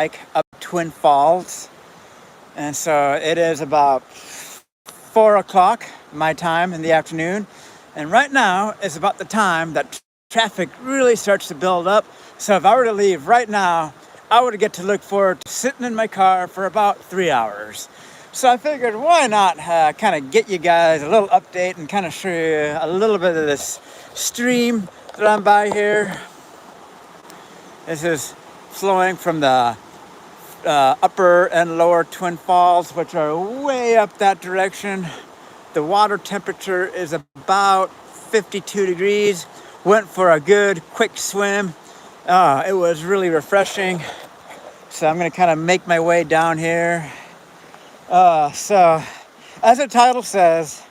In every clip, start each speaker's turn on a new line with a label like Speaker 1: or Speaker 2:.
Speaker 1: up Twin Falls. And so it is about 4 o'clock my time in the afternoon. And right now is about the time that traffic really starts to build up. So if I were to leave right now, I would get to look forward to sitting in my car for about 3 hours. So I figured, why not kind of get you guys a little update and kind of show you a little bit of this stream that I'm by here. This is flowing from the upper and lower Twin Falls, which are way up that direction. The water temperature is about 52 degrees. Went for a good quick swim. It was really refreshing. So I'm going to kind of make my way down here. So as the title says,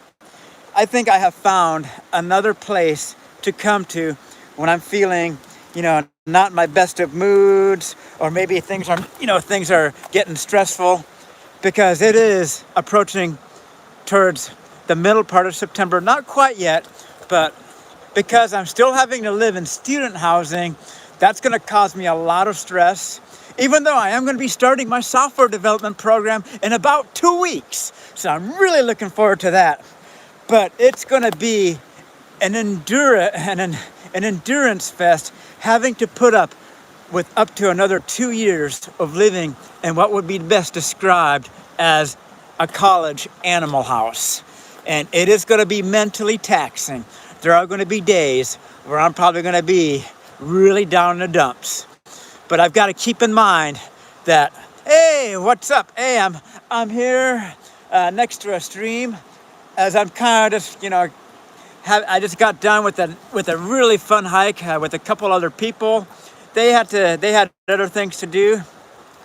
Speaker 1: I think I have found another place to come to when I'm feeling, not my best of moods, or maybe things are getting stressful, because it is approaching towards the middle part of September. Not quite yet, but because I'm still having to live in student housing, that's going to cause me a lot of stress, even though I am going to be starting my software development program in about 2 weeks. So I'm really looking forward to that. But it's going to be an endurance fest, having to put up with up to another 2 years of living in what would be best described as a college animal house. And it is going to be mentally taxing. There are going to be days where I'm probably going to be really down in the dumps. But I've got to keep in mind that, hey, what's up? Hey, I'm here next to a stream, as I'm kind of just, I just got done with a really fun hike with a couple other people. They had other things to do,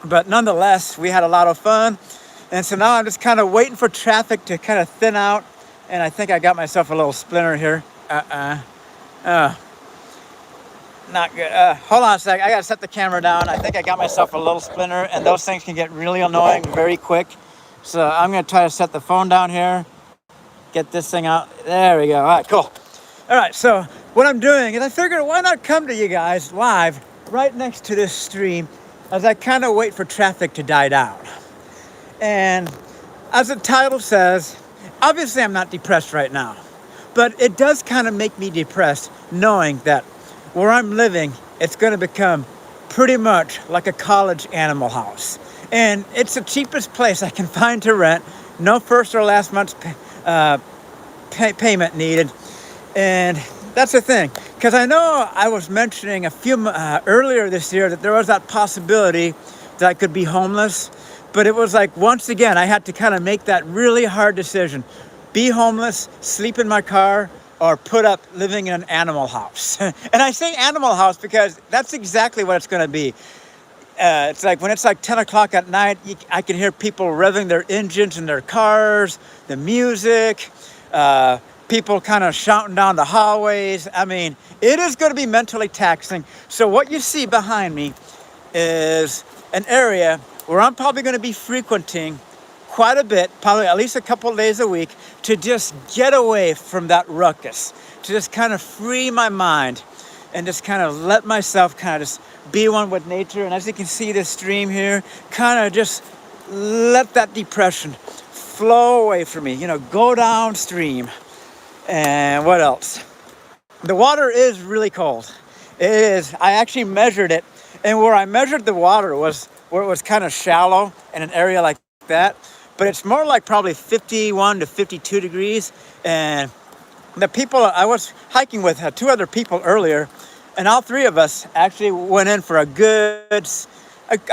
Speaker 1: but nonetheless, we had a lot of fun. And so now I'm just kind of waiting for traffic to kind of thin out. And I think I got myself a little splinter here. Not good. Hold on a sec. I got to set the camera down. I think I got myself a little splinter, and those things can get really annoying very quick. So I'm going to try to set the phone down here. Get this thing out. There we go. All right, cool. All right, so what I'm doing is I figured, why not come to you guys live right next to this stream as I kind of wait for traffic to die down. And as the title says, obviously I'm not depressed right now, but it does kind of make me depressed knowing that where I'm living, it's going to become pretty much like a college animal house. And it's the cheapest place I can find to rent. No first or last month's payment needed. And that's the thing, because I know I was mentioning earlier this year that there was that possibility that I could be homeless. But it was like, once again, I had to kind of make that really hard decision. Be homeless, sleep in my car, or put up living in an animal house. And I say animal house because that's exactly what it's going to be. It's like when it's like 10 o'clock at night, I can hear people revving their engines in their cars, the music, people kind of shouting down the hallways. I mean, it is going to be mentally taxing. So what you see behind me is an area where I'm probably going to be frequenting quite a bit, probably at least a couple of days a week, to just get away from that ruckus, to just kind of free my mind and just kind of let myself kind of just be one with nature. And as you can see this stream here, kind of just let that depression flow away from me, go downstream. And what else? The water is really cold. It is. I actually measured it, and where I measured the water was where it was kind of shallow in an area like that. But it's more like probably 51 to 52 degrees. And the people, I was hiking with 2 other people earlier, and all 3 of us actually went in for a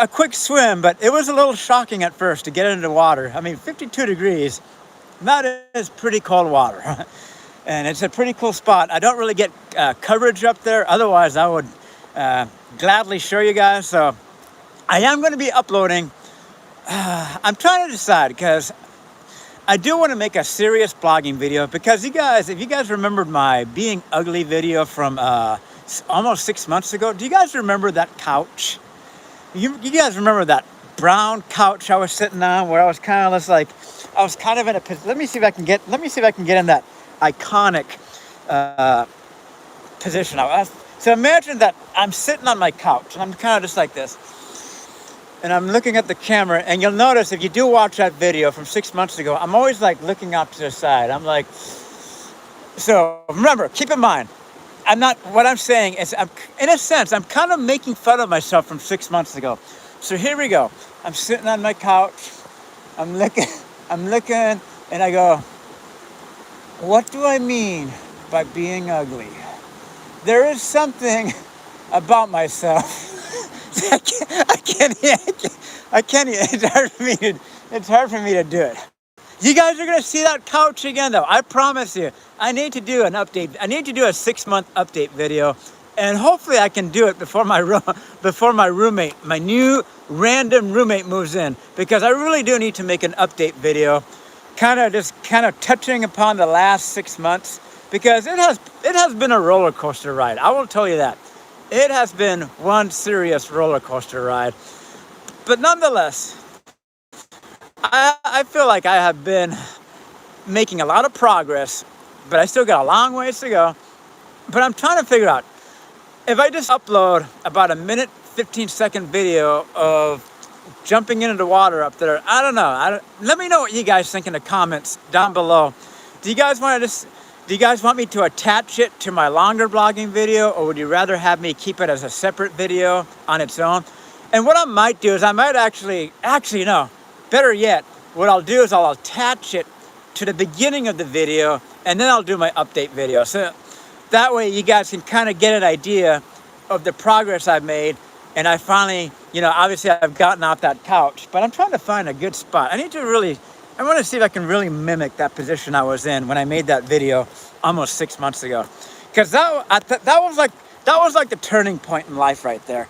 Speaker 1: quick swim, but it was a little shocking at first to get into the water. I mean, 52 degrees, that is pretty cold water. And it's a pretty cool spot. I don't really get coverage up there. Otherwise, I would gladly show you guys. So I am going to be uploading. I'm trying to decide, because I do want to make a serious blogging video, because if you guys remembered my being ugly video from almost 6 months ago, do you guys remember that couch? You guys remember that brown couch I was sitting on, where I was kind of just like, I was kind of in a, let me see if I can get in that iconic position. So imagine that I'm sitting on my couch and I'm kind of just like this. and I'm looking at the camera, and you'll notice if you do watch that video from 6 months ago, I'm always like looking out to the side. I'm like, so remember, keep in mind, what I'm saying is, in a sense, I'm kind of making fun of myself from 6 months ago. So here we go. I'm sitting on my couch, I'm looking, and I go, what do I mean by being ugly? There is something about myself. I can't, it's hard for me to do it. You guys are gonna see that couch again though, I promise you. I need to do an update. I need to do a 6-month update video, and hopefully I can do it before my roommate, my new random roommate moves in, because I really do need to make an update video, kind of touching upon the last 6 months, because it has been a roller coaster ride. I will tell you that. It has been one serious roller coaster ride. But nonetheless, I feel like I have been making a lot of progress, but I still got a long ways to go. But I'm trying to figure out, if I just upload about a minute, 15-second video of jumping into the water up there, I don't know. Let me know what you guys think in the comments down below. Do you guys want me to attach it to my longer vlogging video, or would you rather have me keep it as a separate video on its own? And what I might do is I might actually no, better yet, what I'll do is I'll attach it to the beginning of the video, and then I'll do my update video. So that way you guys can kind of get an idea of the progress I've made. And I finally, obviously I've gotten off that couch, but I'm trying to find a good spot. I want to see if I can really mimic that position I was in when I made that video almost 6 months ago. Because that was like the turning point in life right there.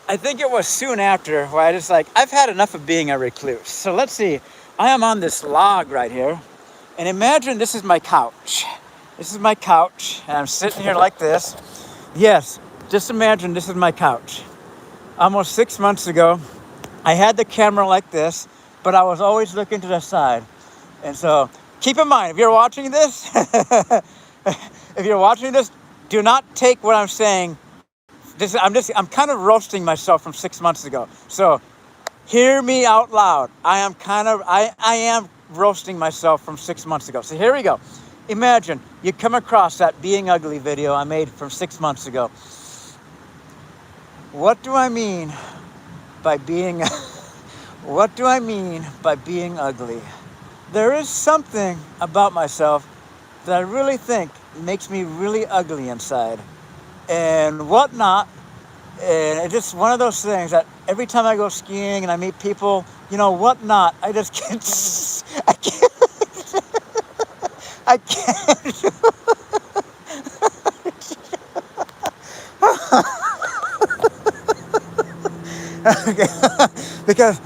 Speaker 1: I think it was soon after where I just I've had enough of being a recluse. So let's see, I am on this log right here, and imagine this is my couch. This is my couch, and I'm sitting here like this. Yes, just imagine this is my couch. Almost 6 months ago, I had the camera like this, but I was always looking to the side. And so keep in mind, if you're watching this, do not take what I'm saying. I'm kind of roasting myself from 6 months ago. So hear me out loud. I am roasting myself from 6 months ago. So here we go. Imagine you come across that being ugly video I made from 6 months ago. What do I mean by being what do I mean by being ugly? There is something about myself that I really think makes me really ugly inside and whatnot. And it's just one of those things that every time I go skiing and I meet people, whatnot, I just can't, I can't. Okay, because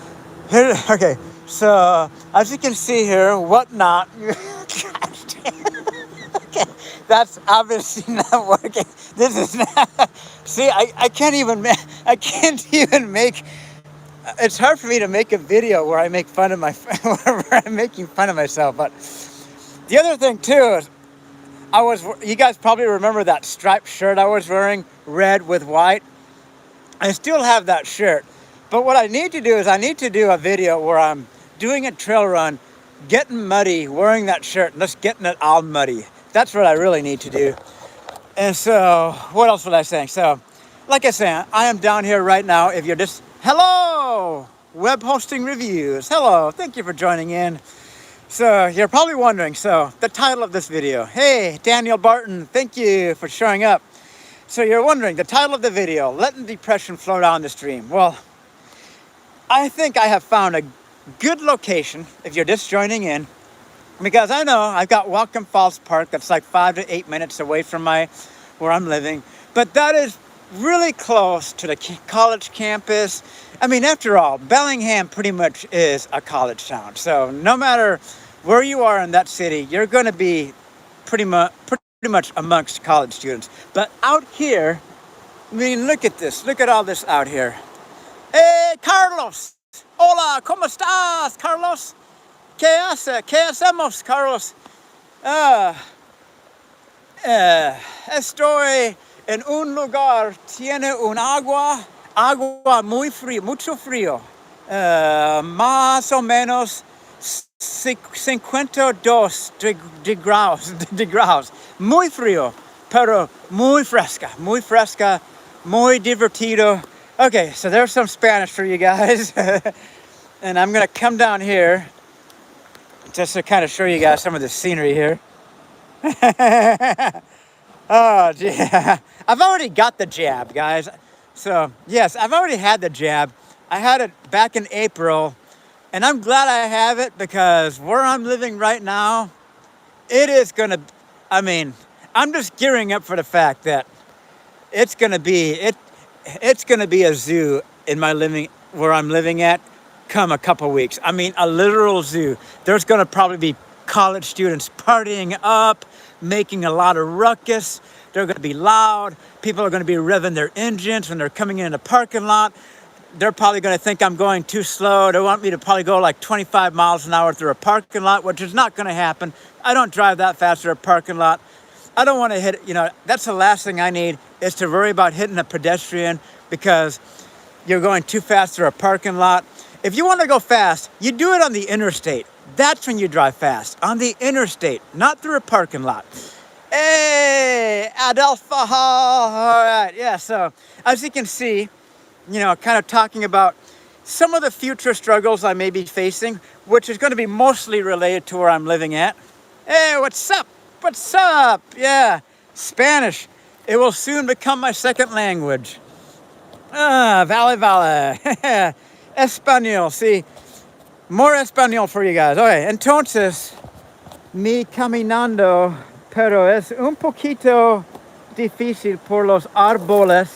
Speaker 1: here, okay, so as you can see here, whatnot. Okay, that's obviously not working. This is not. See, I can't even make. It's hard for me to make a video where I make fun of where I'm making fun of myself. But the other thing too is, you guys probably remember that striped shirt I was wearing, red with white. I still have that shirt, but what I need to do is I need to do a video where I'm doing a trail run, getting muddy, wearing that shirt, and just getting it all muddy. That's what I really need to do. And so, what else was I saying? So, like I said, I am down here right now. If you're just, hello, web hosting reviews. Hello, thank you for joining in. So, you're probably wondering, so the title of this video, hey, Daniel Barton, thank you for showing up. So you're wondering, the title of the video, Letting Depression Flow Down the Stream. Well, I think I have found a good location if you're just joining in, because I know I've got Welcome Falls Park that's like 5 to 8 minutes away from where I'm living, but that is really close to the college campus. I mean, after all, Bellingham pretty much is a college town. So no matter where you are in that city, you're going to be pretty much amongst college students. But out here, I mean, look at this. Look at all this out here. Hey, Carlos. Hola, ¿cómo estás, Carlos? ¿Qué hace? ¿Qué hacemos, Carlos? Estoy en un lugar, tiene un agua Agua muy frío, mucho frío. Más o menos 52 de grados. Muy frío, pero muy fresca, muy divertido. Okay, so there's some Spanish for you guys. And I'm gonna come down here just to kind of show you guys some of the scenery here. Oh, gee. I've already got the jab, guys. So, yes, I've already had the jab. I had it back in April, and I'm glad I have it because where I'm living right now, it is going to, I mean, I'm just gearing up for the fact that it's going to be, it's going to be a zoo in my living, where I'm living at, come a couple weeks. I mean, a literal zoo. There's going to probably be college students partying up, making a lot of ruckus. They're going to be loud. People are going to be revving their engines when they're coming in the parking lot. They're probably going to think I'm going too slow. They want me to probably go like 25 miles an hour through a parking lot, which is not going to happen. I don't drive that fast through a parking lot. I don't want to hit, that's the last thing I need is to worry about hitting a pedestrian because you're going too fast through a parking lot. If you want to go fast, you do it on the interstate. That's when you drive fast, on the interstate, not through a parking lot. Hey, Adelpha Hall. All right, yeah, so as you can see, kind of talking about some of the future struggles I may be facing, which is going to be mostly related to where I'm living at. Hey, what's up? What's up? Yeah, Spanish. It will soon become my second language. Vale. Espanol, see, more Espanol for you guys. Okay, entonces, mi caminando, pero es un poquito difícil por los árboles.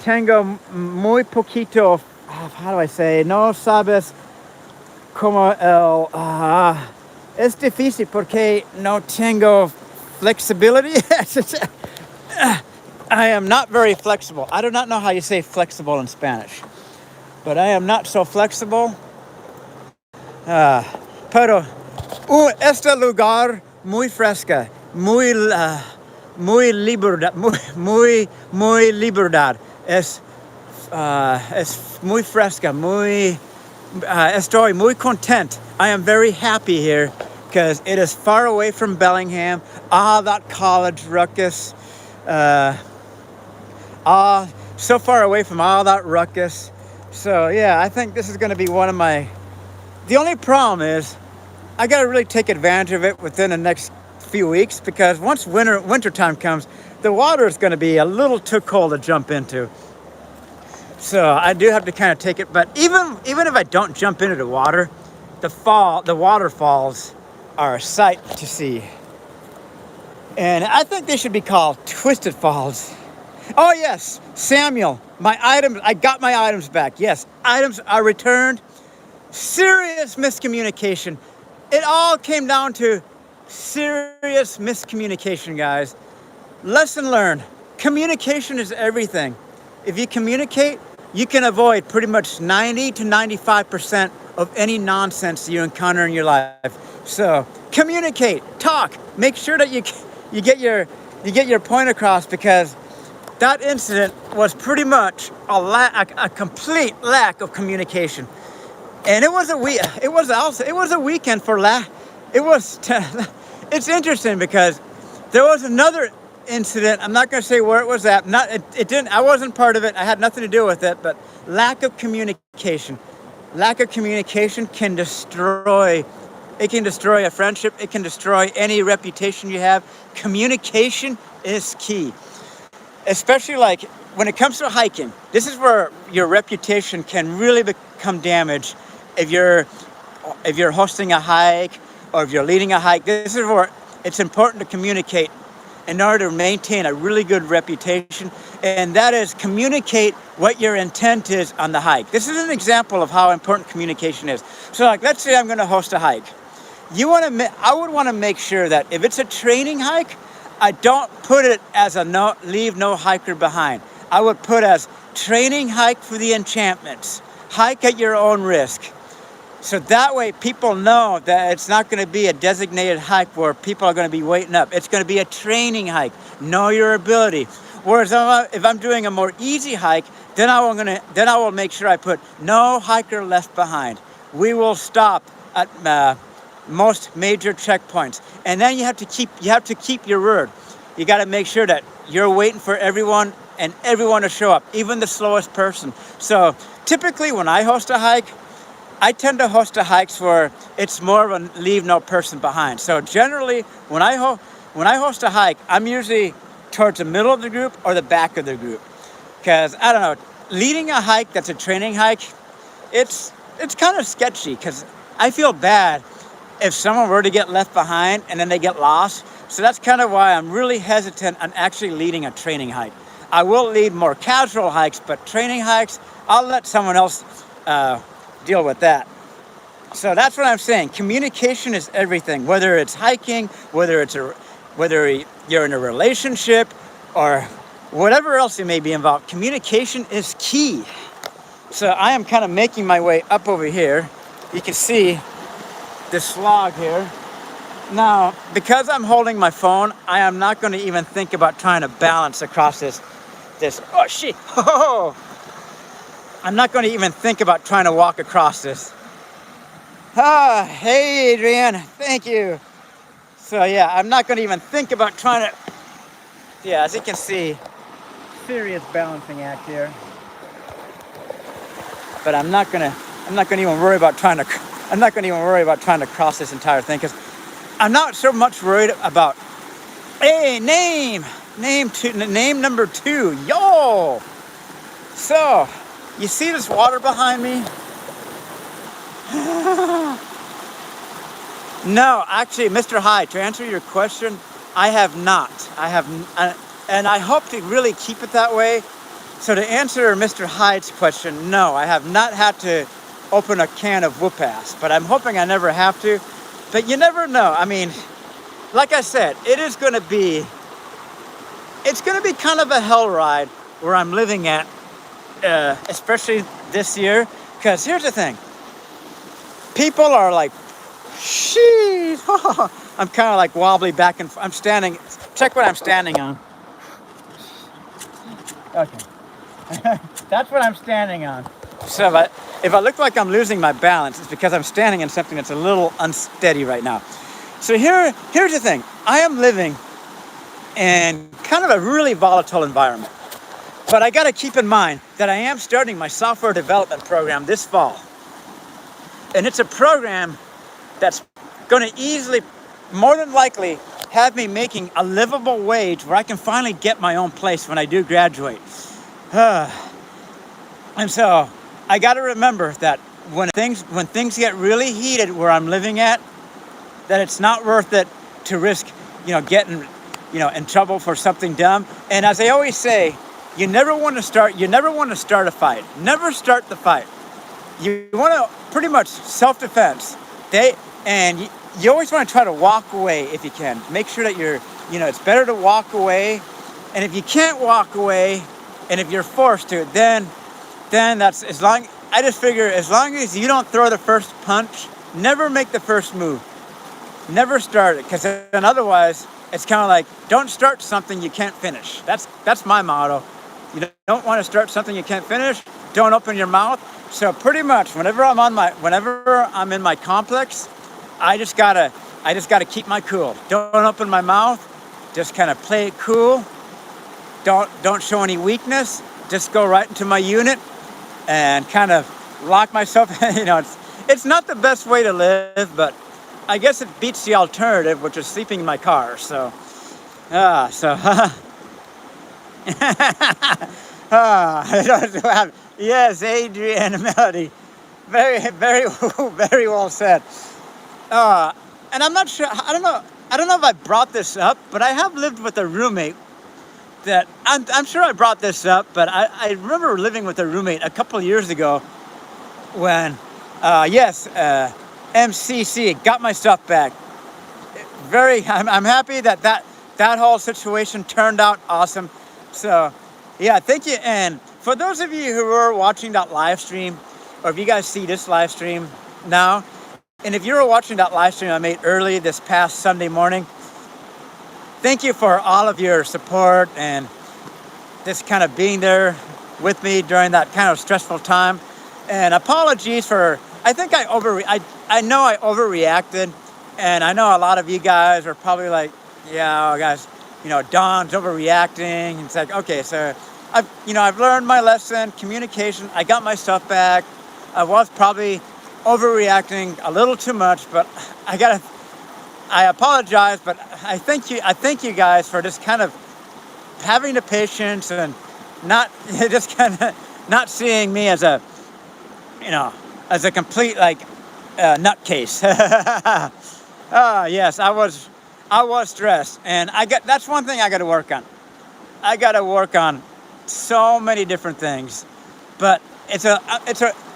Speaker 1: Tengo muy poquito, how do I say, no sabes como es difícil porque no tengo flexibility. I am not very flexible. I do not know how you say flexible in Spanish, but I am not so flexible. Pero este lugar muy fresca, muy libertad, muy libertad. Es muy fresca, estoy muy content. I am very happy here because it is far away from Bellingham. That college ruckus. So far away from all that ruckus. So yeah, I think this is going to be one of my... The only problem is I got to really take advantage of it within the next few weeks because once winter time comes, the water is going to be a little too cold to jump into. So I do have to kind of take it. But even if I don't jump into the water, the waterfalls are a sight to see. And I think they should be called Twisted Falls. Oh yes, Samuel, my items, I got my items back. Yes, items are returned. Serious miscommunication. It all came down to serious miscommunication, guys. Lesson learned. Communication is everything. If you communicate, you can avoid pretty much 90 to 95% of any nonsense you encounter in your life. So communicate, talk, make sure that you get your point across because that incident was pretty much a complete lack of communication. And it was a weekend for it's interesting because there was another incident. I'm not going to say where it was at. I wasn't part of it. I had nothing to do with it, but lack of communication. Lack of communication can destroy a friendship. It can destroy any reputation you have. Communication is key. Especially like when it comes to hiking, this is where your reputation can really become damaged. If you're hosting a hike or if you're leading a hike, this is where it's important to communicate in order to maintain a really good reputation. And that is communicate what your intent is on the hike. This is an example of how important communication is. So like, let's say I'm going to host a hike. I would want to make sure that if it's a training hike, I don't put it as leave no hiker behind. I would put as training hike for the enchantments. Hike at your own risk. So that way people know that it's not going to be a designated hike where people are going to be waiting up. It's going to be a training hike. Know your ability. Whereas if I'm doing a more easy hike, then I will make sure I put no hiker left behind. We will stop at most major checkpoints, and then you have to keep your word. You got to make sure that you're waiting for everyone and everyone to show up, even the slowest person. So typically, when I host a hike, I tend to host the hikes where it's more of a leave no person behind. So generally, when I host a hike, I'm usually towards the middle of the group or the back of the group, because I don't know, leading a hike that's a training hike, it's kind of sketchy, because I feel bad if someone were to get left behind and then they get lost. So that's kind of why I'm really hesitant on actually leading a training hike. I will lead more casual hikes, but training hikes, I'll let someone else deal with that. So that's what I'm saying. Communication is everything, whether it's hiking, whether you're in a relationship, or whatever else you may be involved. Communication is key. So I am kind of making my way up over here. You can see this log here. Now, because I'm holding my phone, I am not going to even think about trying to balance across this, oh shit, oh, I'm not going to even think about trying to walk across this. Hey Adrian, thank you. So yeah, I'm not going to even think about trying to, yeah, as you can see, serious balancing act here. But I'm not going to even worry about trying to cross this entire thing, because I'm not so much worried about, hey, name number 2, yo. So, you see this water behind me? No, actually, Mr. Hyde, to answer your question, I have not. And I hope to really keep it that way. So to answer Mr. Hyde's question, no, I have not had to open a can of whoop-ass, but I'm hoping I never have to. But you never know. I mean, like I said, it's going to be kind of a hell ride where I'm living at, especially this year. Because here's the thing. People are like, sheesh. I'm kind of like wobbly back and I'm standing. Check what I'm standing on. Okay. That's what I'm standing on. So if I look like I'm losing my balance, it's because I'm standing in something that's a little unsteady right now. So here's the thing. I am living in kind of a really volatile environment. But I got to keep in mind that I am starting my software development program this fall. And it's a program that's going to easily, more than likely, have me making a livable wage where I can finally get my own place when I do graduate. And so I got to remember that when things get really heated where I'm living at, that it's not worth it to risk, getting, in trouble for something dumb. And as I always say, you never want to start a fight. Never start the fight. You want to pretty much self-defense. You always want to try to walk away if you can. Make sure that it's better to walk away. And if you can't walk away, and if you're forced to, then that's I just figure as long as you don't throw the first punch, never make the first move. Never start it, because then otherwise it's kind of like, don't start something you can't finish. That's my motto. You don't want to start something you can't finish. Don't open your mouth. So pretty much whenever I'm in my complex, I just gotta keep my cool. Don't open my mouth. Just kind of play it cool. Don't show any weakness. Just go right into my unit and kind of lock myself. It's not the best way to live, but I guess it beats the alternative, which is sleeping in my car. So. Yes, Adrian and Melody. Very, very, very well said. And I'm not sure, I don't know if I brought this up, but I have lived with a roommate that, I'm sure I brought this up, but I remember living with a roommate a couple of years ago when, MCC, got my stuff back. I'm happy that whole situation turned out awesome. So, yeah, thank you. And for those of you who are watching that live stream, or if you guys see this live stream now, and if you were watching that live stream I made early this past Sunday morning, thank you for all of your support and just kind of being there with me during that kind of stressful time. And apologies for, I think I know I overreacted, and I know a lot of you guys are probably like, yeah, guys, Don's overreacting. It's like, okay, so I've learned my lesson, communication. I got my stuff back. I was probably overreacting a little too much, but I apologize, but I thank you guys for just kind of having the patience and not just kind of not seeing me as a complete nutcase. Yes, I was stressed, and that's one thing I got to work on. I got to work on so many different things, but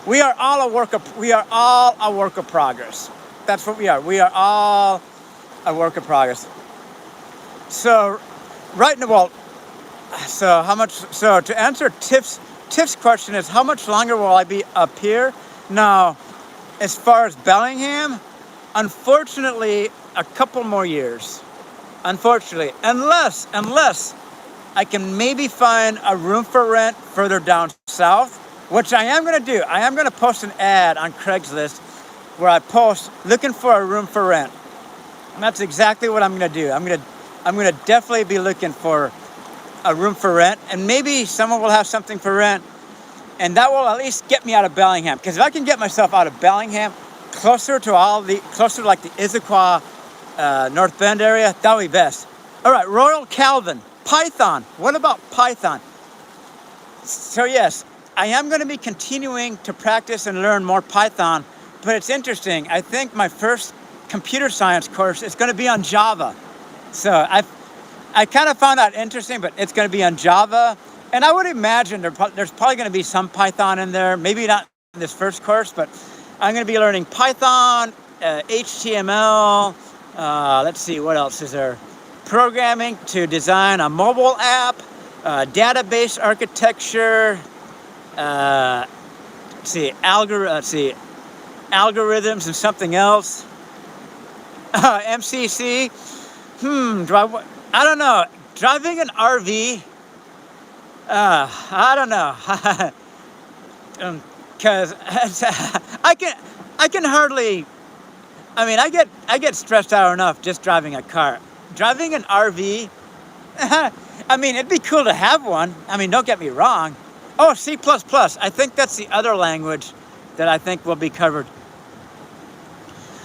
Speaker 1: we are all a work of progress. That's what we are. We are all a work of progress. So, So to answer Tiff's question is, how much longer will I be up here? Now, as far as Bellingham, unfortunately, a couple more years. Unfortunately, unless I can maybe find a room for rent further down south, which I am going to do. I am going to post an ad on Craigslist where I post looking for a room for rent. And that's exactly what I'm going to do. I'm going to definitely be looking for a room for rent, and maybe someone will have something for rent, and that will at least get me out of Bellingham. Because if I can get myself out of Bellingham, closer to the Issaquah, North Bend area, that would be best. All right, Royal Calvin, Python. What about Python? So yes, I am going to be continuing to practice and learn more Python, but it's interesting. I think my first computer science course is going to be on Java. So I kind of found that interesting, but it's going to be on Java. And I would imagine there's probably going to be some Python in there. Maybe not in this first course, but I'm going to be learning Python, HTML. Let's see, what else is there? Programming to design a mobile app, database architecture. Algorithms and something else. MCC. I don't know. Driving an RV. I don't know. Because I can hardly. I mean, I get stressed out enough just driving a car. Driving an RV. I mean, it'd be cool to have one. I mean, don't get me wrong. Oh, C++. I think that's the other language that I think will be covered.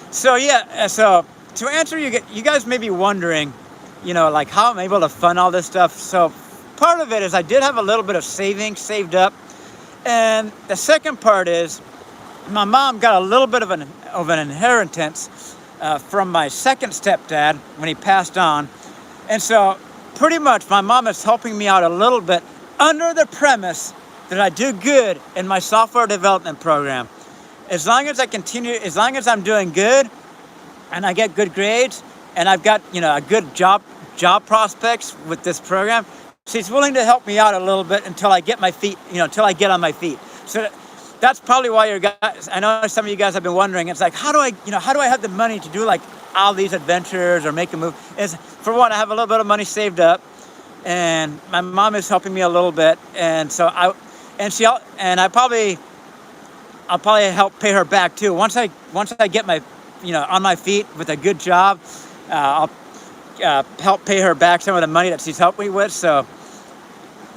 Speaker 1: So yeah, so to answer you guys may be wondering, how I'm able to fund all this stuff. So part of it is I did have a little bit of savings saved up. And the second part is my mom got a little bit of an inheritance from my second stepdad when he passed on. And so pretty much my mom is helping me out a little bit under the premise that I do good in my software development program. As long as I'm doing good and I get good grades and I've got, a good job prospects with this program, she's willing to help me out a little bit until I get on my feet. So that's probably why you guys, I know some of you guys have been wondering, it's like, how do I have the money to do like all these adventures or make a move? Is for one, I have a little bit of money saved up, and my mom is helping me a little bit, and so I'll probably help pay her back too. Once I get my, on my feet with a good job, I'll help pay her back some of the money that she's helped me with. So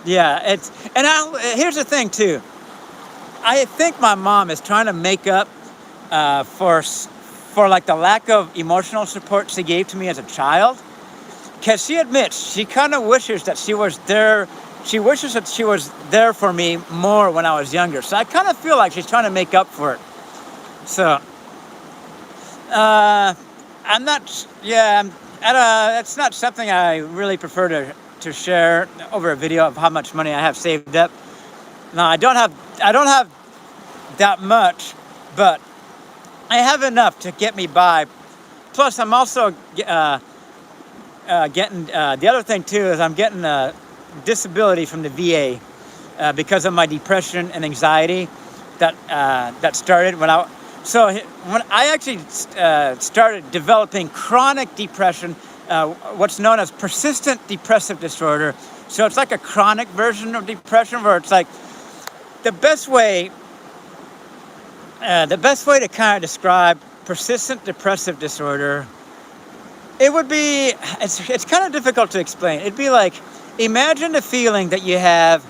Speaker 1: yeah, here's the thing too. I think my mom is trying to make up for like the lack of emotional support she gave to me as a child. Because she admits she kind of wishes that she was there. She wishes that she was there for me more when I was younger. So I kind of feel like she's trying to make up for it. So I'm not. Yeah, it's not something I really prefer to share over a video of how much money I have saved up. No, I don't have that much, but I have enough to get me by. Plus, I'm also getting the other thing too is I'm getting a disability from the VA because of my depression and anxiety that started when I actually started developing chronic depression, what's known as persistent depressive disorder. So it's like a chronic version of depression where it's like the best way, to kind of describe persistent depressive disorder, it would be, it's kind of difficult to explain. It'd be like, imagine the feeling that you have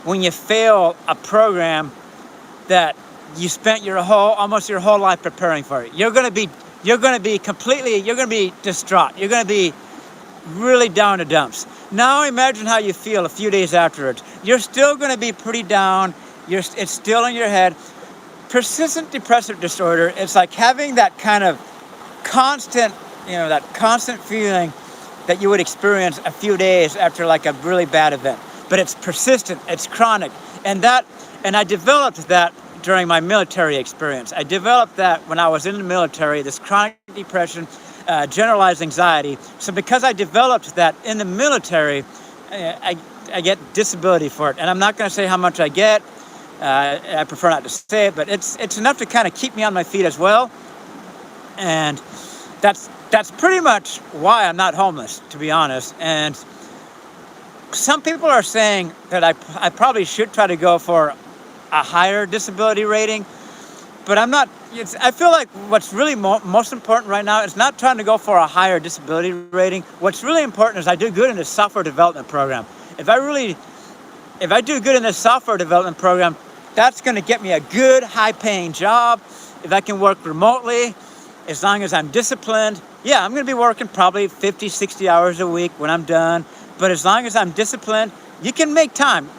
Speaker 1: when you fail a program that you spent almost your whole life preparing for it. You're going to be distraught. You're going to be really down to dumps. Now imagine how you feel a few days afterwards. You're still going to be pretty down. It's still in your head. Persistent depressive disorder, it's like having that kind of constant, that constant feeling that you would experience a few days after like a really bad event. But it's persistent, it's chronic. And I developed that during my military experience. I developed that when I was in the military, this chronic depression, generalized anxiety. So because I developed that in the military, I get disability for it. And I'm not going to say how much I get. I prefer not to say it, but it's enough to kind of keep me on my feet as well. And that's pretty much why I'm not homeless, to be honest. And some people are saying that I probably should try to go for a higher disability rating, but I'm not. I feel like what's really most important right now is not trying to go for a higher disability rating. What's really important is I do good in the software development program. If I do good in this software development program, that's going to get me a good, high-paying job. If I can work remotely, as long as I'm disciplined, I'm going to be working probably 50, 60 hours a week when I'm done. But as long as I'm disciplined, you can make time.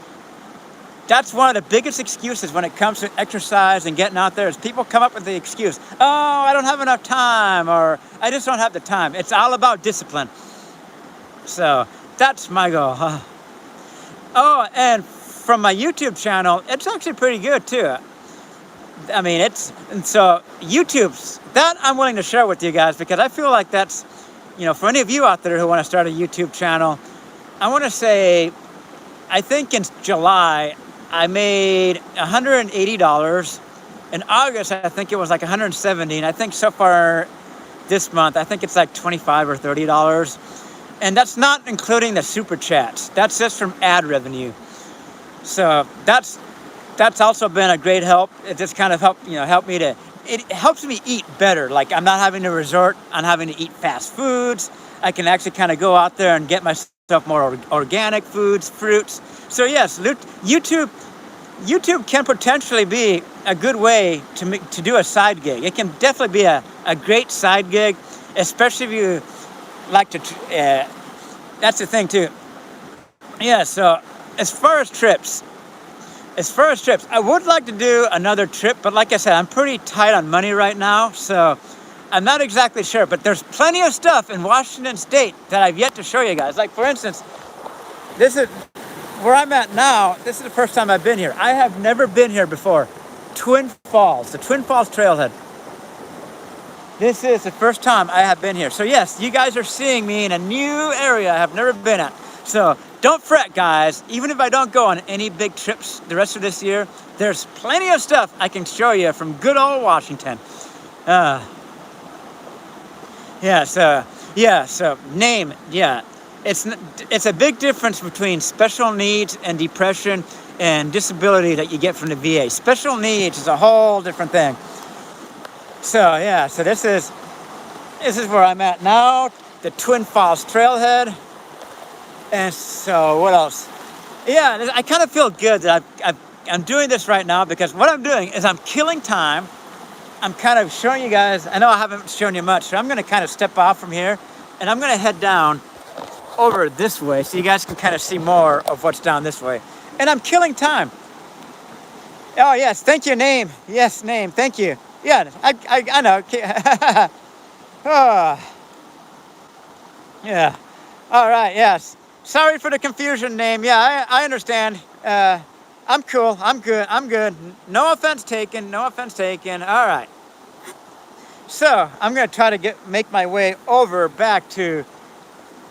Speaker 1: That's one of the biggest excuses when it comes to exercise and getting out there is people come up with the excuse, oh, I don't have enough time, or I just don't have the time. It's all about discipline. So that's my goal. Oh, and from my YouTube channel, it's actually pretty good too. I mean, so YouTube's, that I'm willing to share with you guys because I feel like that's, for any of you out there who want to start a YouTube channel, I want to say, I think in July, I made $180. In August, I think it was like $170. And I think so far this month, I think it's like $25 or $30. And that's not including the super chats. That's just from ad revenue. So that's also been a great help. It just kind of helped me it helps me eat better. Like I'm not having to resort on having to eat fast foods. I can actually kind of go out there and get myself more organic foods, fruits. So yes, YouTube can potentially be a good way to do a side gig. It can definitely be a great side gig, especially if you like to, that's the thing too. Yeah, so as far as trips, I would like to do another trip, but like I said, I'm pretty tight on money right now, so I'm not exactly sure, but there's plenty of stuff in Washington State that I've yet to show you guys. Like for instance, this is where I'm at now. This is the first time I've been here. I have never been here before. Twin Falls, the Twin Falls Trailhead. This is the first time I have been here. So yes, you guys are seeing me in a new area I have never been at. So don't fret, guys. Even if I don't go on any big trips the rest of this year, there's plenty of stuff I can show you from good old Washington. So name, it's a big difference between special needs and depression and disability that you get from the VA. Special needs is a whole different thing. So this is where I'm at now, the Twin Falls Trailhead. And so what else? Yeah, I kind of feel good that I'm doing this right now because what I'm doing is I'm killing time. I'm kind of showing you guys, I know I haven't shown you much, so I'm going to kind of step off from here and I'm going to head down over this way so you guys can kind of see more of what's down this way. And I'm killing time. Oh, yes, thank you, Name. Yes, Name, thank you. Yeah, I know. Oh. Yeah. All right, yes. Sorry for the confusion, Name. Yeah, I understand. I'm cool. I'm good. No offense taken. All right. So I'm going to try to make my way over back to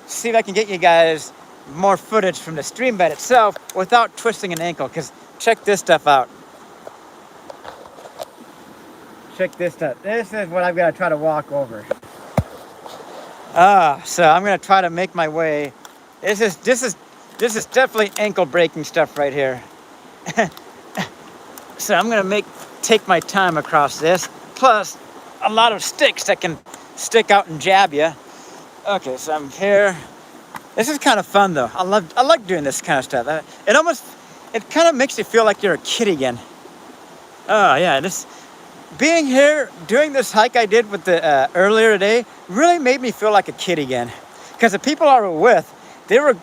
Speaker 1: see if I can get you guys more footage from the stream bed itself without twisting an ankle, because check this stuff out. Check this stuff. This is what I've got to try to walk over. So I'm going to try to make my way. This This is definitely ankle breaking stuff right here. So I'm gonna take my time across this. Plus a lot of sticks that can stick out and jab you. Okay, so I'm here. This is kind of fun though. I like doing this kind of stuff. It kind of makes you feel like you're a kid again. Oh yeah, being here, doing this hike I did with the earlier today really made me feel like a kid again. Because the people I were with, we were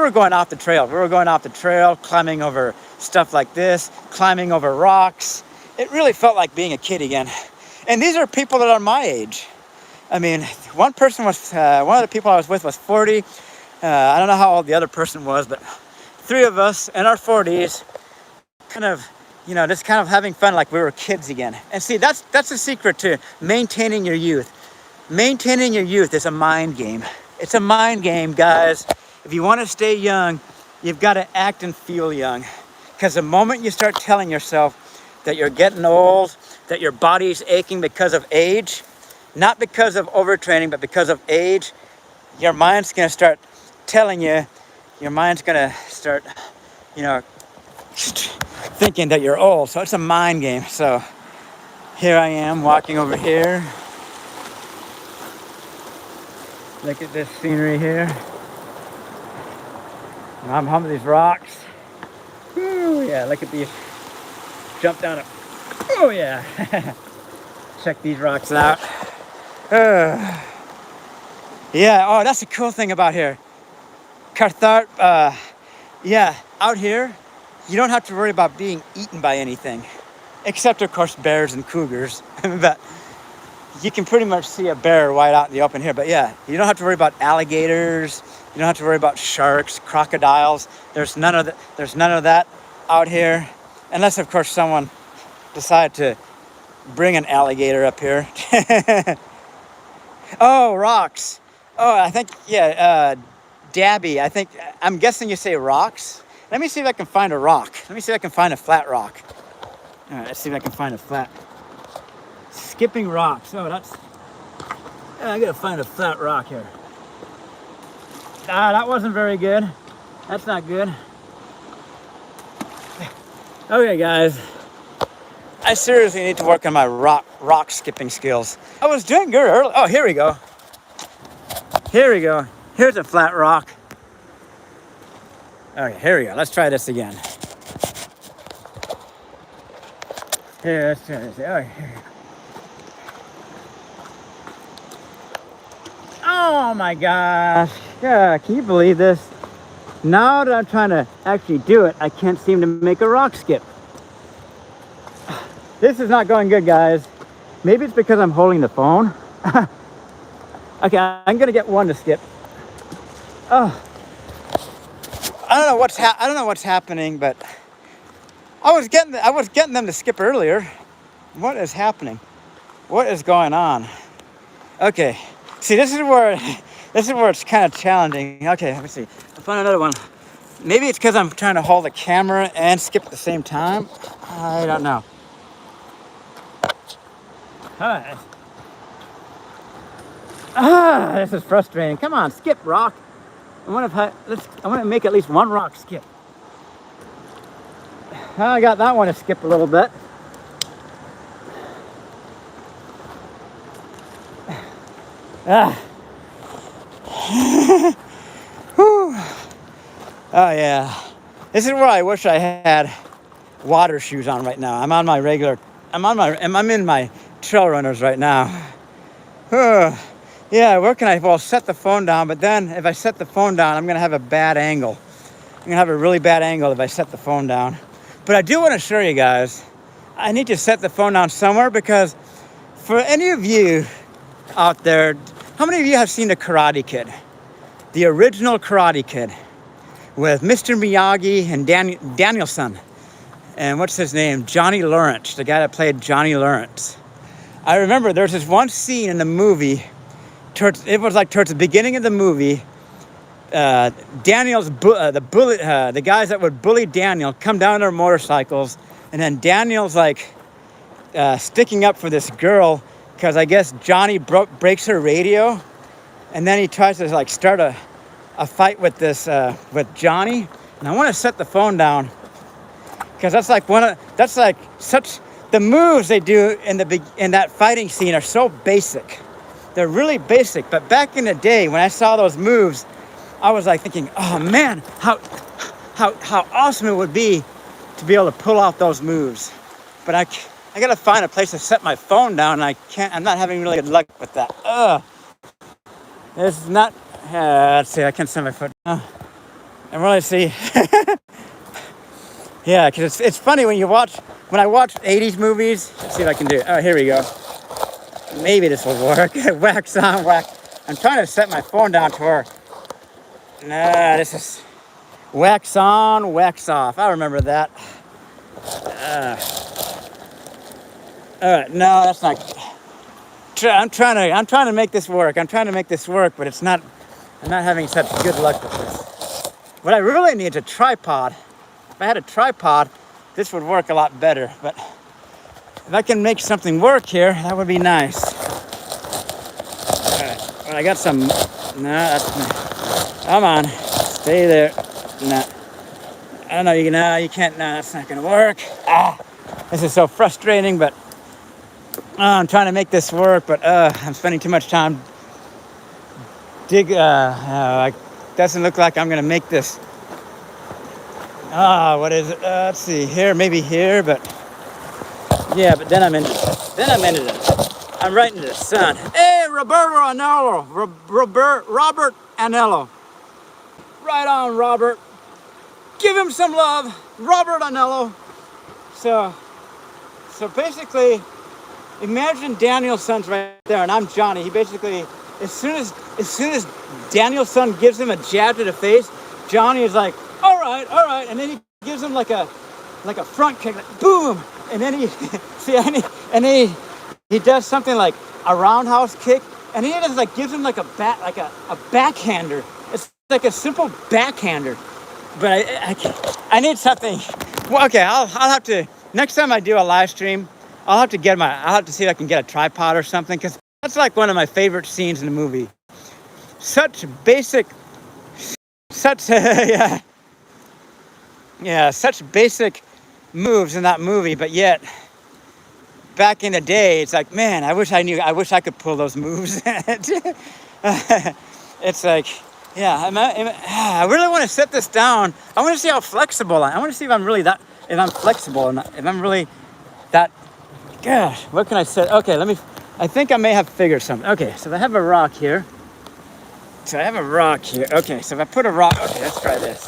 Speaker 1: going off the trail. We were going off the trail, climbing over stuff like this, climbing over rocks. It really felt like being a kid again. And these are people that are my age. I mean, one of the people I was with was 40. I don't know how old the other person was, but 3 of us in our 40s, kind of, just kind of having fun like we were kids again. And see, that's the secret to maintaining your youth. Maintaining your youth is a mind game. It's a mind game, guys. If you want to stay young, you've got to act and feel young. Because the moment you start telling yourself that you're getting old, that your body's aching because of age, not because of overtraining, but because of age, your mind's going to start telling you, thinking that you're old. So it's a mind game. So here I am walking over here. Look at this scenery here. I'm humping these rocks. Ooh, yeah, look at these. Jump down it. Oh, yeah. Check these rocks out. Yeah, oh, that's the cool thing about here. Carthart, out here, you don't have to worry about being eaten by anything. Except, of course, bears and cougars. But you can pretty much see a bear right out in the open here. But yeah, you don't have to worry about alligators. You don't have to worry about sharks, crocodiles. There's none of that out here. Unless, of course, someone decided to bring an alligator up here. Oh, rocks. Oh, I think, Dabby. I'm guessing you say rocks. Let me see if I can find a rock. Let me see if I can find a flat rock. All right, let's see if I can find a flat. Skipping rocks. Oh, I gotta find a flat rock here. That wasn't very good. That's not good. Okay, guys. I seriously need to work on my rock skipping skills. I was doing good earlier. Oh, here we go. Here we go. Here's a flat rock. Okay, here we go. Let's try this again. Here, let's try this. Okay, here. Oh my gosh. Yeah, can you believe this? Now that I'm trying to actually do it, I can't seem to make a rock skip. This is not going good, guys. Maybe it's because I'm holding the phone. Okay, I'm gonna get one to skip. Oh, I don't know what's happening, but I was getting them to skip earlier. What is happening? What is going on? Okay, see, this is where it's kind of challenging. Okay, let me see. I found another one. Maybe it's because I'm trying to hold the camera and skip at the same time. I don't know. Hi. This is frustrating. Come on, skip, rock. I want to make at least one rock skip. I got that one to skip a little bit. Oh yeah. This is where I wish I had water shoes on right now. I'm in my trail runners right now. Yeah, where can I set the phone down, but then if I set the phone down, I'm gonna have a bad angle. I'm gonna have a really bad angle if I set the phone down. But I do want to show you guys, I need to set the phone down somewhere, because for any of you out there, how many of you have seen the Karate Kid? The original Karate Kid with Mr. Miyagi and Danielson. And what's his name? Johnny Lawrence, the guy that played Johnny Lawrence. I remember there's this one scene in the movie, towards the beginning of the movie, Daniel's the guys that would bully Daniel come down their motorcycles, and then Daniel's sticking up for this girl because I guess Johnny breaks her radio, and then he tries to start a a fight with this with Johnny, and I want to set the phone down because that's like such the moves they do in that fighting scene are so basic. They're really basic, but back in the day when I saw those moves, I was like thinking, oh man, how awesome it would be to be able to pull off those moves. But I gotta find a place to set my phone down, and I'm not having really good luck with that. It's not, let's see, I can't set my foot down. And really see, yeah, because it's funny when I watch 80s movies, let's see if I can do it. Oh, here we go. Maybe this will work. Wax on, wax. I'm trying to set my phone down to where, this is wax on, wax off. I remember that. All right, no, that's not. I'm trying to make this work. But it's not. I'm not having such good luck with this. What I really need is a tripod. If I had a tripod, this would work a lot better. But if I can make something work here, that would be nice. All right, well, I got some. No, that's. Come on, stay there. No, I don't know. You can't. No, that's not gonna work. This is so frustrating, but. I'm trying to make this work, but I'm spending too much time doesn't look like I'm gonna make this. What is it? Let's see here, maybe here, but yeah, but then I'm into it. I'm right into the sun. Hey, Robert Anello. Right on, Robert. Give him some love, Robert Anello. So basically, imagine Daniel-san's right there, and I'm Johnny. He basically, as soon as Daniel-san gives him a jab to the face, Johnny is like, all right, and then he gives him like a front kick, like, boom, and then he does something like a roundhouse kick, and he just like gives him like a backhander. It's like a simple backhander, but I need something. Well, okay, I'll have to next time I do a live stream. I'll have to see if I can get a tripod or something, because that's like one of my favorite scenes in the movie. Such basic moves in that movie, but yet back in the day, it's like, man, I wish I could pull those moves. It's like, yeah, I really want to set this down. I want to see how flexible I want to see if I'm flexible, and if I'm really that. Gosh, what can I say? Okay, I think I may have figured something. Okay, so I have a rock here. Okay, so if I put a rock, okay, let's try this.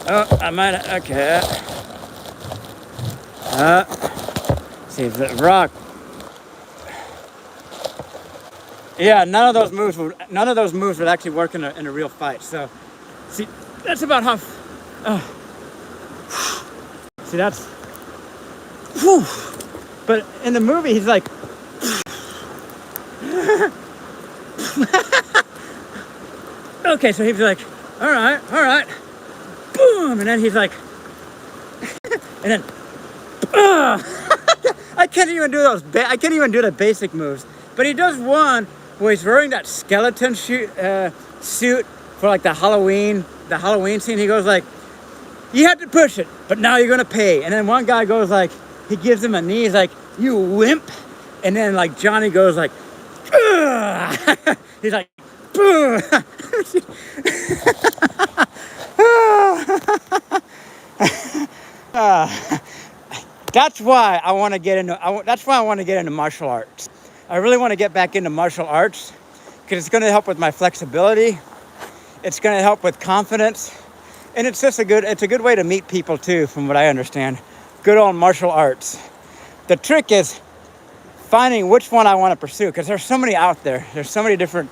Speaker 1: Oh, I might, okay. See, the rock. Yeah, none of those moves would actually work in a real fight. So, see, that's about how, see, that's, whew. But in the movie, he's like, okay, so he's like, all right, boom, and then he's like, and then, I can't even do the basic moves. But he does one where he's wearing that skeleton suit for like the Halloween scene. He goes like, you had to push it, but now you're gonna pay. And then one guy goes like, he gives him a knee. He's like, you wimp. And then like Johnny goes like, ugh. He's like, boo. That's why I want to get into martial arts. I really want to get back into martial arts because it's going to help with my flexibility. It's going to help with confidence. And it's just a good way to meet people too, from what I understand. Good old martial arts. The trick is finding which one I want to pursue, because there's so many out there. There's so many different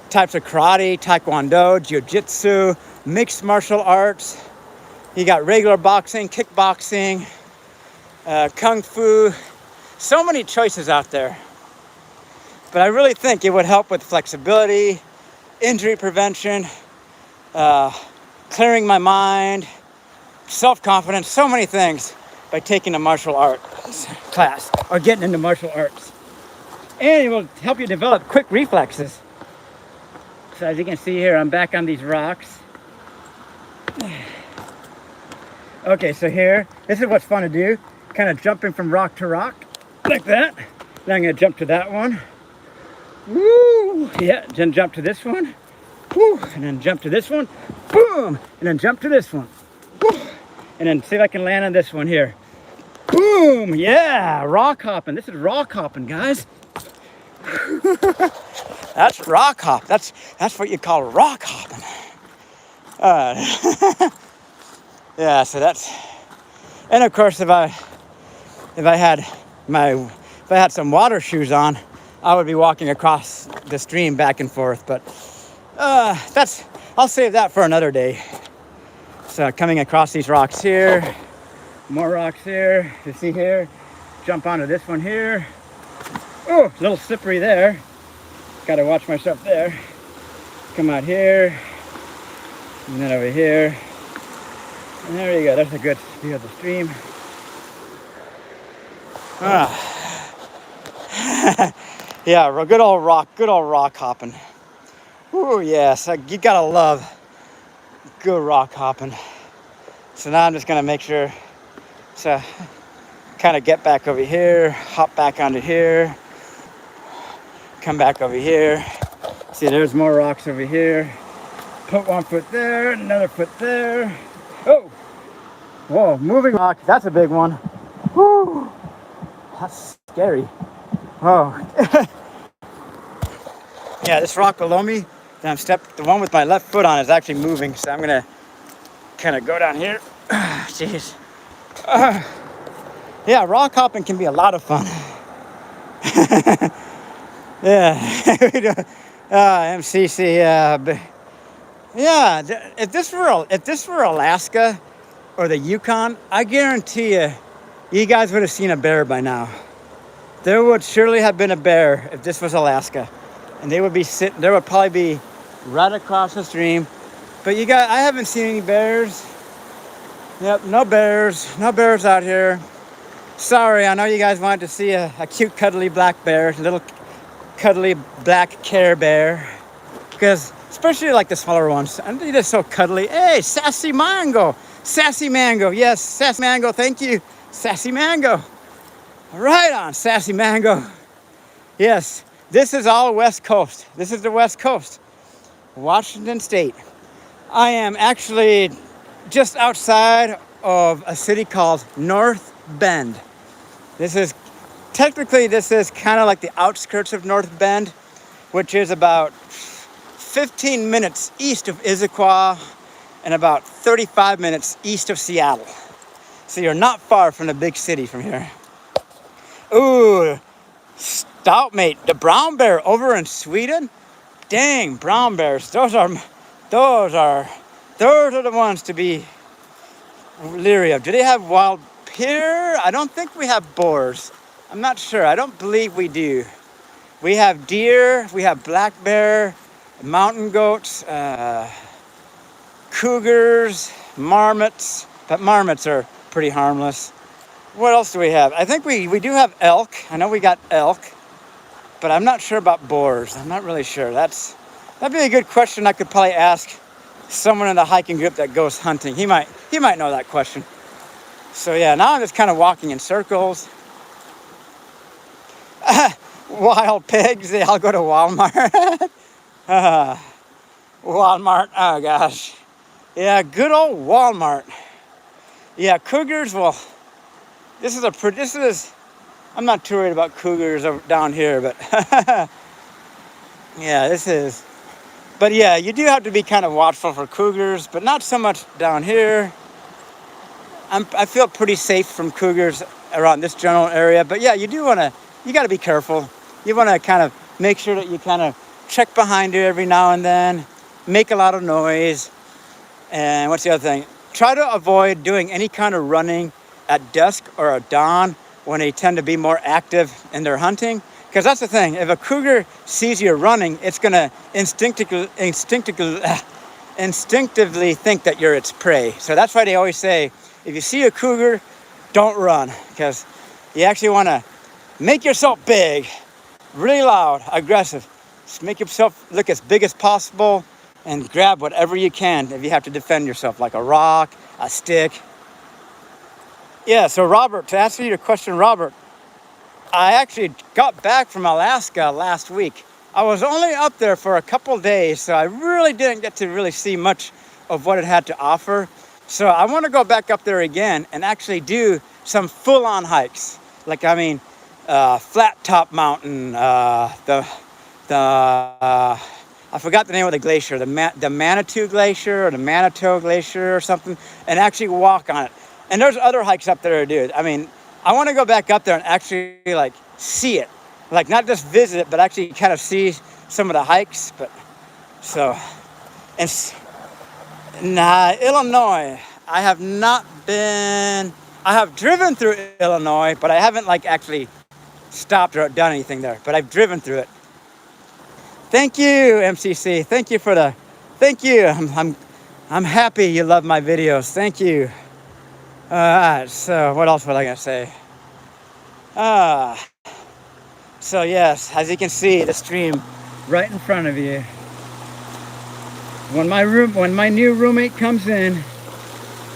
Speaker 1: types of karate, taekwondo, jiu-jitsu, mixed martial arts. You got regular boxing, kickboxing, kung fu. So many choices out there. But I really think it would help with flexibility, injury prevention, clearing my mind, self-confidence, so many things by taking a martial arts class or getting into martial arts. And it will help you develop quick reflexes. So as you can see here, I'm back on these rocks. Okay, so here, this is what's fun to do. Kind of jumping from rock to rock, like that. Then I'm gonna jump to that one. Woo! Yeah, then jump to this one. Woo! And then jump to this one. Boom! And then jump to this one. Woo! And then see if I can land on this one here. Boom! Yeah, rock hopping. This is rock hopping, guys. That's rock hop. That's what you call rock hopping. Yeah, so that's, and of course, if I had some water shoes on, I would be walking across the stream back and forth. But I'll save that for another day. So coming across these rocks here, more rocks here. You see here, jump onto this one here. Oh, a little slippery there. Got to watch myself there. Come out here, and then over here. And there you go. That's a good view of the stream. Yeah, good old rock hopping. Ooh, yes, you gotta love good rock hopping. So now I'm just gonna make sure to kind of get back over here, hop back onto here, come back over here. See, there's more rocks over here. Put one foot there, another foot there. Oh, whoa, moving rock. That's a big one. Woo, that's scary. Oh, yeah, this rock below me, the one with my left foot on is actually moving. So I'm gonna kind of go down here. Jeez. Yeah, rock hopping can be a lot of fun. Yeah, MCC. Yeah, if this were Alaska or the Yukon, I guarantee you guys would have seen a bear by now. There would surely have been a bear if this was Alaska, and they would be sitting. There would probably be right across the stream. But I haven't seen any bears. Yep, no bears out here. Sorry, I know you guys wanted to see a cute, cuddly black bear, little cuddly black Care Bear, because especially like the smaller ones, and they're just so cuddly. Hey, Sassy Mango, yes, Sassy Mango, thank you, Sassy Mango. Right on, Sassy Mango. Yes, this is all West Coast. This is the West Coast, Washington State. I am actually just outside of a city called North Bend. This is kind of like the outskirts of North Bend, which is about 15 minutes east of Issaquah and about 35 minutes east of Seattle. So you're not far from the big city from here. Ooh, Stoutmate, the brown bear over in Sweden. Dang, brown bears. Those are the ones to be leery of. Do they have wild here? I don't think we have boars. I'm not sure. I don't believe we do. We have deer, we have black bear, mountain goats, cougars, marmots, but marmots are pretty harmless. What else do we have? I think we do have elk. I know we got elk, but I'm not sure about boars. I'm not really sure. That'd be a good question I could probably ask someone in the hiking group that goes hunting. He might know that question. So yeah, now I'm just kind of walking in circles. Wild pigs, they all go to Walmart. Walmart, oh gosh. Yeah, good old Walmart. Yeah, cougars, well, I'm not too worried about cougars down here, but yeah, but yeah, you do have to be kind of watchful for cougars, but not so much down here. I feel pretty safe from cougars around this general area, but yeah, you got to be careful. You want to kind of make sure that you kind of check behind you every now and then, make a lot of noise. And what's the other thing? Try to avoid doing any kind of running at dusk or at dawn when they tend to be more active in their hunting. Because that's the thing, if a cougar sees you running, it's going to instinctively think that you're its prey. So that's why they always say, if you see a cougar, don't run, because you actually want to make yourself big, really loud, aggressive, Just make yourself look as big as possible and grab whatever you can if you have to defend yourself, like a rock, a stick. Yeah, so Robert, to answer your question, Robert, I actually got back from Alaska last week. I was only up there for a couple days, so I really didn't get to really see much of what it had to offer. So I want to go back up there again and actually do some full-on hikes. Like, I mean, Flat Top Mountain, I forgot the name of the glacier, the Manitou Glacier or the Manitou Glacier or something, and actually walk on it. And there's other hikes up there to do. I mean, I want to go back up there and actually like see it, like not just visit it, but actually kind of see some of the hikes. But so, and Illinois, I have not been. I have driven through Illinois, but I haven't like actually stopped or done anything there. But I've driven through it. Thank you, MCC. Thank you for the. Thank you. I'm happy you love my videos. Thank you. So what else was I gonna say? So yes, as you can see, the stream right in front of you. When my new roommate comes in,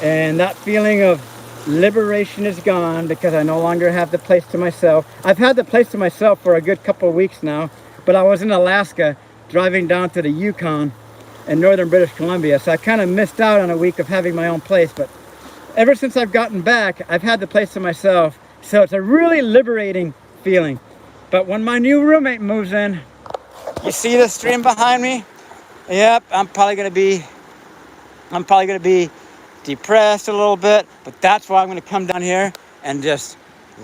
Speaker 1: and that feeling of liberation is gone because I no longer have the place to myself. I've had the place to myself for a good couple of weeks now, but I was in Alaska driving down to the Yukon in northern British Columbia, so I kind of missed out on a week of having my own place. But ever since I've gotten back, I've had the place to myself, so it's a really liberating feeling. But when my new roommate moves in, you see the stream behind me? Yep, I'm probably gonna be depressed a little bit, but that's why I'm gonna come down here and just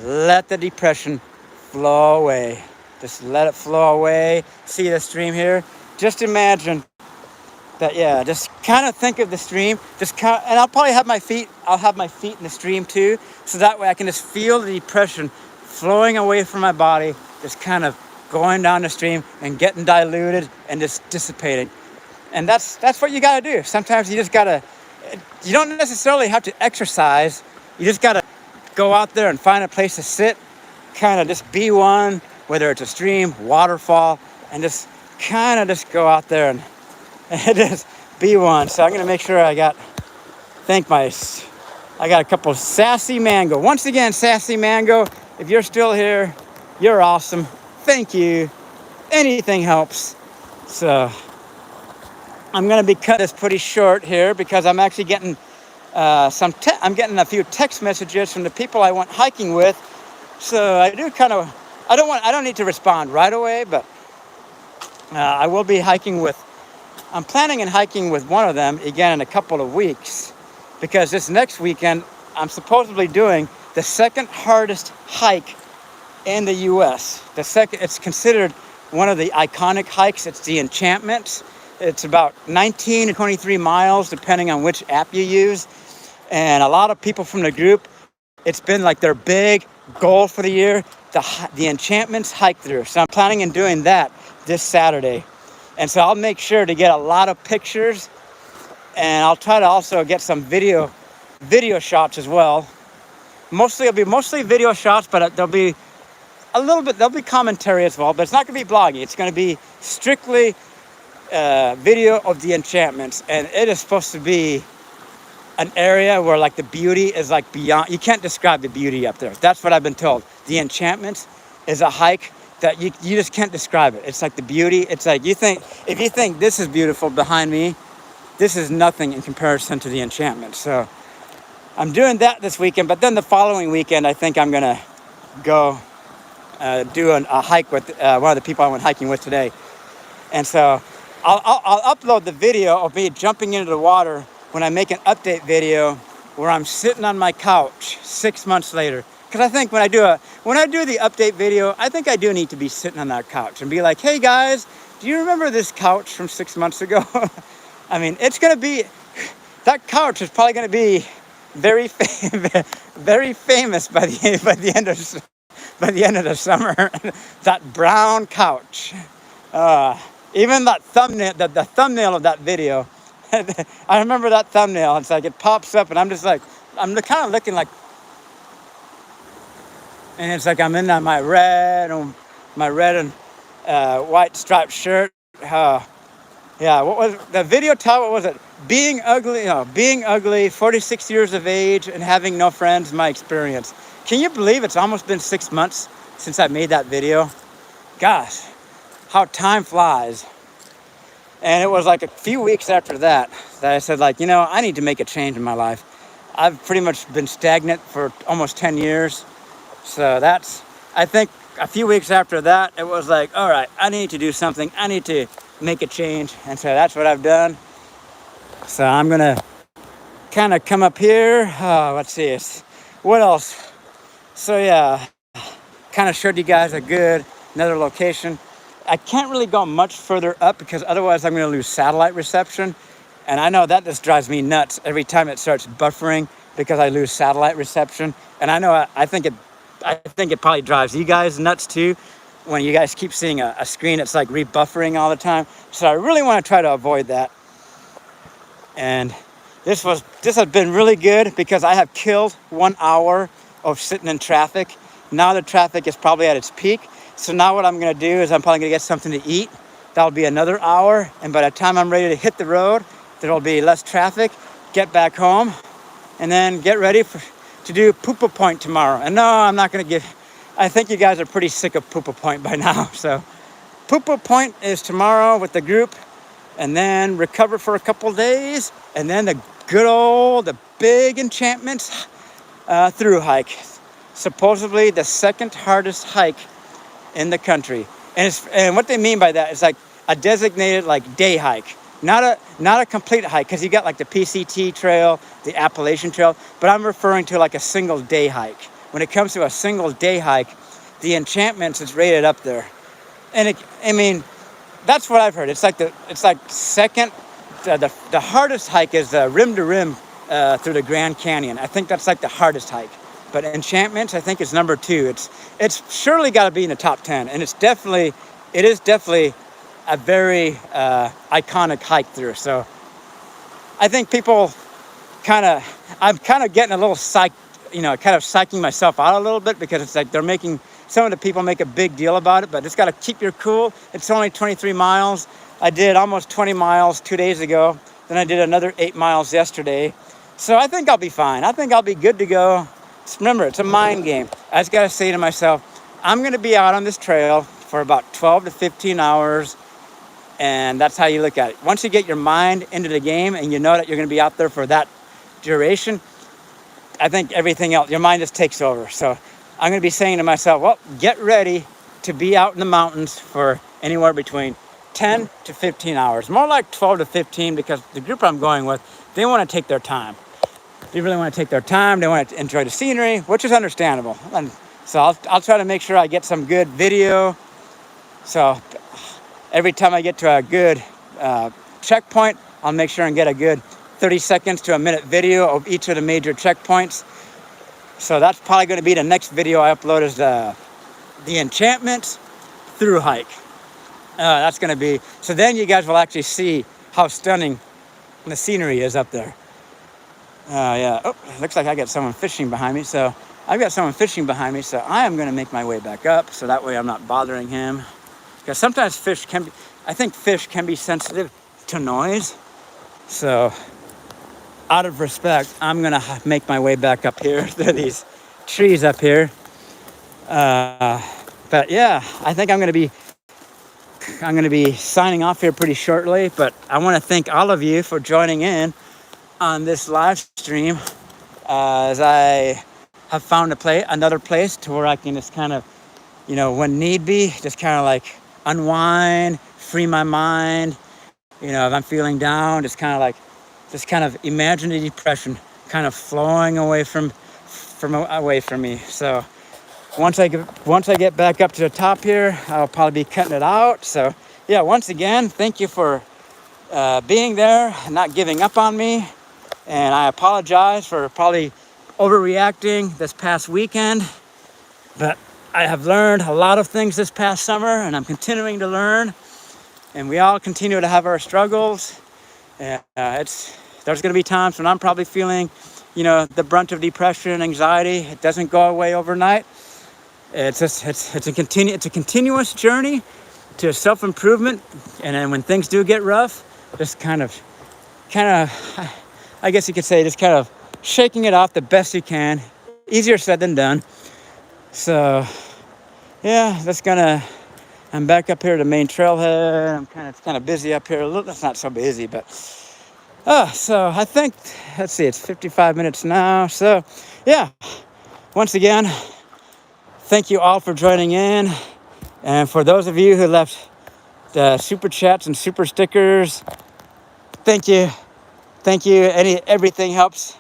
Speaker 1: let the depression flow away. Just let it flow away. See the stream here? Just imagine that, yeah, just kind of think of the stream, and I'll probably have my feet in the stream too, so that way I can just feel the depression flowing away from my body, just kind of going down the stream and getting diluted and just dissipating. And that's what you gotta do. Sometimes you don't necessarily have to exercise, you just gotta go out there and find a place to sit, kind of just be one, whether it's a stream, waterfall, and just kind of just go out there and just be one. So I'm gonna make sure I got a couple of Sassy Mango. Once again, Sassy Mango, if you're still here, you're awesome. Thank you. Anything helps. So I'm gonna be cut this pretty short here because I'm actually getting I'm getting a few text messages from the people I went hiking with. So I don't need to respond right away, but I will be I'm planning on hiking with one of them again in a couple of weeks, because this next weekend I'm supposedly doing the second hardest hike in the US. It's considered one of the iconic hikes. It's the Enchantment. It's about 19 to 23 miles, depending on which app you use. And a lot of people from the group, it's been like their big goal for the year, the Enchantments hike through. So I'm planning on doing that this Saturday. And so I'll make sure to get a lot of pictures, and I'll try to also get some video shots as well. It'll be mostly video shots, but there'll be commentary as well, but it's not going to be blogging. It's going to be strictly video of the Enchantments, and it is supposed to be an area where like the beauty is like beyond. You can't describe the beauty up there. That's what I've been told. The Enchantments is a hike that you just can't describe it. It's like the beauty. It's like if you think this is beautiful behind me, this is nothing in comparison to the Enchantment. So I'm doing that this weekend, but then the following weekend I think I'm gonna go do a hike with one of the people I went hiking with today. And so I'll upload the video of me jumping into the water when I make an update video where I'm sitting on my couch 6 months later. Because I think when I do the update video, I think I do need to be sitting on that couch and be like, hey guys, do you remember this couch from 6 months ago? I mean, that couch is probably going to be very famous by the end of the summer. That brown couch. Even that thumbnail, the thumbnail of that video, I remember that thumbnail. It's like it pops up, and I'm just like, I'm kind of looking like, and it's like I'm in my red and white striped shirt. Yeah, what was the video title? What was it? Being ugly, being ugly, 46 years of age and having no friends, my experience. Can you believe it's almost been 6 months since I made that video? Gosh, how time flies. And it was like a few weeks after that I said, like, I need to make a change in my life. I've pretty much been stagnant for almost 10 years. So I think a few weeks after that, it was like, all right, I need to do something. I need to make a change. And so that's what I've done. So I'm going to kind of come up here. Let's see. What else? So yeah, kind of showed you guys another location. I can't really go much further up because otherwise I'm going to lose satellite reception. And I know that just drives me nuts every time it starts buffering because I lose satellite reception. And I know I think it probably drives you guys nuts too when you guys keep seeing a screen that's like rebuffering all the time. So I really want to try to avoid that. And this has been really good because I have killed 1 hour of sitting in traffic. Now the traffic is probably at its peak. So now what I'm going to do is I'm probably going to get something to eat. That'll be another hour. And by the time I'm ready to hit the road, there'll be less traffic, get back home, and then get ready to do Poopa Point tomorrow. And no, I'm not going to I think you guys are pretty sick of Poopa Point by now. So Poopa Point is tomorrow with the group, and then recover for a couple days, and then the big enchantments through hike. Supposedly the second hardest hike in the country. And what they mean by that is like a designated like day hike. Not a complete hike, because you got like the PCT trail, the Appalachian Trail, but I'm referring to like a single day hike. When it comes to a single day hike, the Enchantments is rated up there. And that's what I've heard. It's like second, the hardest hike is rim to rim through the Grand Canyon. I think that's like the hardest hike. But Enchantments, I think, is number 2. It's surely got to be in the top 10, and it is definitely a very iconic hike through. So I think people I'm kind of getting a little psyched, kind of psyching myself out a little bit, because it's like some of the people make a big deal about it, but it's got to keep your cool. It's only 23 miles. I did almost 20 miles 2 days ago. Then I did another 8 miles yesterday. So I think I'll be fine. I think I'll be good to go. Remember, it's a mind game. I just got to say to myself, I'm going to be out on this trail for about 12 to 15 hours. And that's how you look at it. Once you get your mind into the game and you know that you're going to be out there for that duration, I think everything else, your mind just takes over. So I'm going to be saying to myself, well, get ready to be out in the mountains for anywhere between 10 to 15 hours. More like 12 to 15, because the group I'm going with, they want to take their time. They really want to take their time. They want to enjoy the scenery, which is understandable. And so I'll try to make sure I get some good video. So every time I get to a good checkpoint, I'll make sure and get a good 30 seconds to a minute video of each of the major checkpoints. So that's probably going to be the next video I upload, is the Enchantments through hike. That's going to be, so then you guys will actually see how stunning the scenery is up there. Yeah. Oh, looks like I got someone fishing behind me. So I've got someone fishing behind me. So I am going to make my way back up, so that way I'm not bothering him. Because sometimes fish can be sensitive to noise. So out of respect, I'm going to make my way back up here. There are these trees up here. But yeah, I think I'm going to be signing off here pretty shortly. But I want to thank all of you for joining in on this live stream, as I have found another place to where I can just kind of, when need be, just kind of like unwind, free my mind. If I'm feeling down, just kind of imagine the depression kind of flowing away from me. So once I get back up to the top here, I'll probably be cutting it out. So yeah, once again, thank you for being there and not giving up on me. And I apologize for probably overreacting this past weekend, but I have learned a lot of things this past summer, and I'm continuing to learn. And we all continue to have our struggles. And there's going to be times when I'm probably feeling, the brunt of depression, anxiety. It doesn't go away overnight. It's a continuous journey, to self-improvement. And then when things do get rough, just kind of, I guess you could say, just kind of shaking it off the best you can. Easier said than done. So yeah, I'm back up here to the main trailhead. It's kind of busy up here a little. That's not so busy, but so I think, let's see, it's 55 minutes now. So yeah, once again, thank you all for joining in. And for those of you who left the super chats and super stickers, thank you. Everything helps.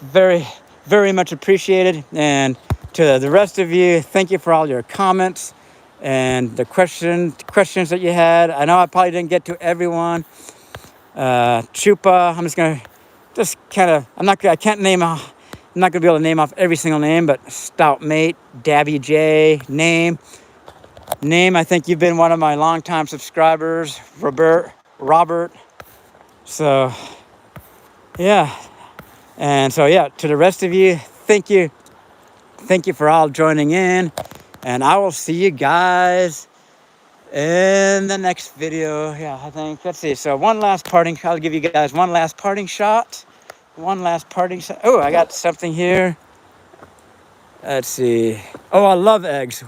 Speaker 1: Very, very much appreciated. And to the rest of you, thank you for all your comments and the questions that you had. I know I probably didn't get to everyone. Chupa, I'm not gonna be able to name off every single name, but Stout Mate, Dabby J, Name, I think you've been one of my longtime subscribers, Robert. So yeah, and so yeah, to the rest of you, thank you for all joining in, and I will see you guys in the next video. Yeah, I think, let's see, so I'll give you guys one last parting shot. Oh, I got something here. Let's see. Oh, I love eggs. To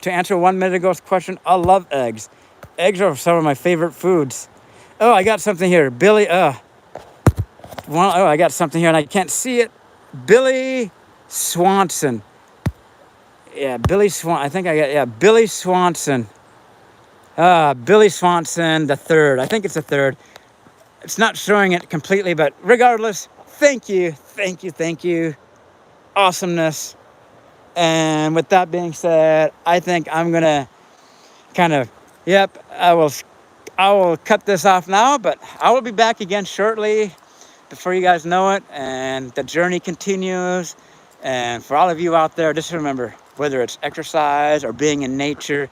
Speaker 1: answer 1 minute ago's question, I love eggs. Eggs are some of my favorite foods. Oh, I got something here. I got something here and I can't see it. Billy Swanson. Yeah, Billy Swanson. Billy Swanson, the third. I think it's the third. It's not showing it completely, but regardless, thank you. Awesomeness. And with that being said, I think I'm gonna I will cut this off now, but I will be back again shortly before you guys know it, and the journey continues. And for all of you out there, just remember, whether it's exercise or being in nature,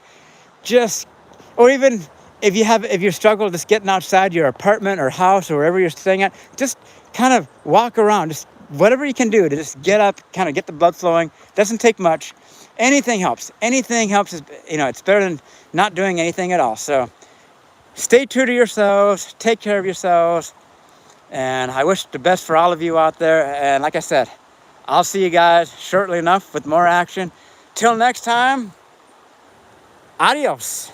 Speaker 1: or even if you struggle just getting outside your apartment or house or wherever you're staying at, just kind of walk around, just whatever you can do to just get up, kind of get the blood flowing. Doesn't take much. Anything helps. It's better than not doing anything at all. So stay true to yourselves, take care of yourselves, and I wish the best for all of you out there. And like I said, I'll see you guys shortly enough with more action. Till next time, adios.